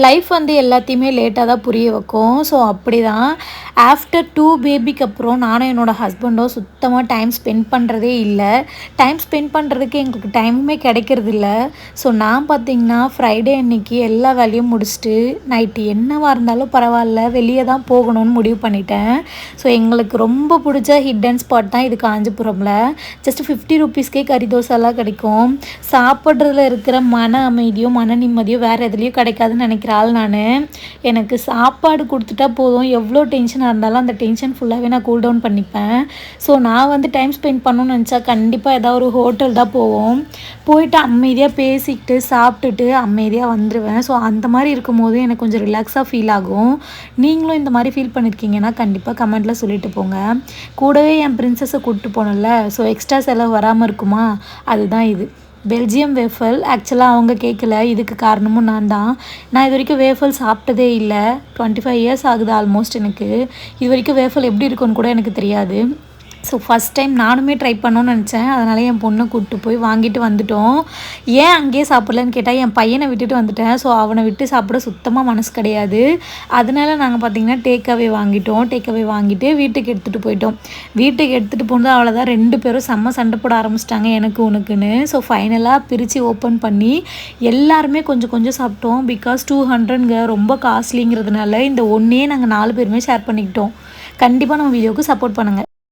Life வந்து எல்லாத்தையுமே லேட்டாக தான் புரிய வைக்கும். ஸோ அப்படி தான் ஆஃப்டர் 2 பேபிக்கு அப்புறம் நானும் என்னோடய ஹஸ்பண்டும் சுத்தமாக டைம் ஸ்பெண்ட் பண்ணுறதே இல்லை. டைம் ஸ்பெண்ட் பண்ணுறதுக்கு எங்களுக்கு டைமுமே கிடைக்கிறதில்ல. ஸோ நான் பார்த்திங்கன்னா ஃப்ரைடே அன்னைக்கு எல்லா வேலையும் முடிச்சுட்டு நைட்டு என்னவாக இருந்தாலும் பரவாயில்ல வெளியே தான் போகணும்னு முடிவு பண்ணிட்டேன். ஸோ எங்களுக்கு ரொம்ப பிடிச்ச ஹிடன் ஸ்பாட் தான் இது காஞ்சிபுரமில். ஜஸ்ட் 50 ருபீஸ்க்கே கறி தோசைலாம் கிடைக்கும். சாப்பிட்றதுல இருக்கிற மன அமைதியும் மன நிம்மதியும் வேறு எதுலேயும் கிடைக்காதுன்னு நினைக்கிறேன் ஆள் நான். எனக்கு சாப்பாடு கொடுத்துட்டா போதும், எவ்வளோ டென்ஷனாக இருந்தாலும் அந்த டென்ஷன் ஃபுல்லாகவே நான் கூல் டவுன் பண்ணிப்பேன். ஸோ நான் வந்து டைம் ஸ்பெண்ட் பண்ணணும்னு நினச்சா கண்டிப்பாக ஏதாவது ஒரு ஹோட்டல் தான் போவோம். போயிட்டு அமைதியாக பேசிக்கிட்டு சாப்பிட்டுட்டு அமைதியாக வந்துடுவேன். ஸோ அந்த மாதிரி இருக்கும்போது எனக்கு கொஞ்சம் ரிலாக்ஸாக ஃபீல் ஆகும். நீங்களும் இந்த மாதிரி ஃபீல் பண்ணியிருக்கீங்கன்னா கண்டிப்பாக கமெண்ட்டில் சொல்லிட்டு போங்க. கூடவே என் பிரின்சஸை கூப்பிட்டு போனல, ஸோ எக்ஸ்ட்ரா செலவு வராமல் இருக்குமா, அதுதான் இது. Belgium waffle. ஆக்சுவலாக அவங்க கேட்கல, இதுக்கு காரணமும் நான் தான். நான் இது வரைக்கும் வேஃபல் சாப்பிட்டதே இல்லை. 25 இயர்ஸ் ஆகுது ஆல்மோஸ்ட் எனக்கு. இது வரைக்கும் வேஃபல் எப்படி இருக்குன்னு கூட எனக்கு தெரியாது. ஸோ ஃபஸ்ட் டைம் நானுமே ட்ரை பண்ணணும்னு நினச்சேன். அதனால் என் பொண்ணை கூப்பிட்டு போய் வாங்கிட்டு வந்துட்டோம். ஏன் அங்கேயே சாப்பிட்லன்னு கேட்டால் என் பையனை விட்டுட்டு வந்துட்டேன். ஸோ அவனை விட்டு சாப்பிட சுத்தமாக மனசு கிடையாது. அதனால நாங்கள் பார்த்திங்கன்னா டேக்அவே வாங்கிட்டோம். டேக்அவே வாங்கிட்டு வீட்டுக்கு எடுத்துகிட்டு போயிட்டோம். வீட்டுக்கு எடுத்துகிட்டு போனது அவ்வளோதான். 2 பேரும் செம்ம சண்டை போட ஆரம்பிச்சிட்டாங்க எனக்கு உனக்குன்னு. ஸோ ஃபைனலாக பிரித்து ஓப்பன் பண்ணி எல்லாருமே கொஞ்சம் கொஞ்சம் சாப்பிட்டோம். பிகாஸ் 200ங்க ரொம்ப காஸ்ட்லிங்கிறதுனால இந்த ஒன்றே நாங்கள் 4 பேருமே ஷேர் பண்ணிக்கிட்டோம். கண்டிப்பாக நம்ம வீடியோவுக்கு சப்போர்ட் பண்ணுங்கள்.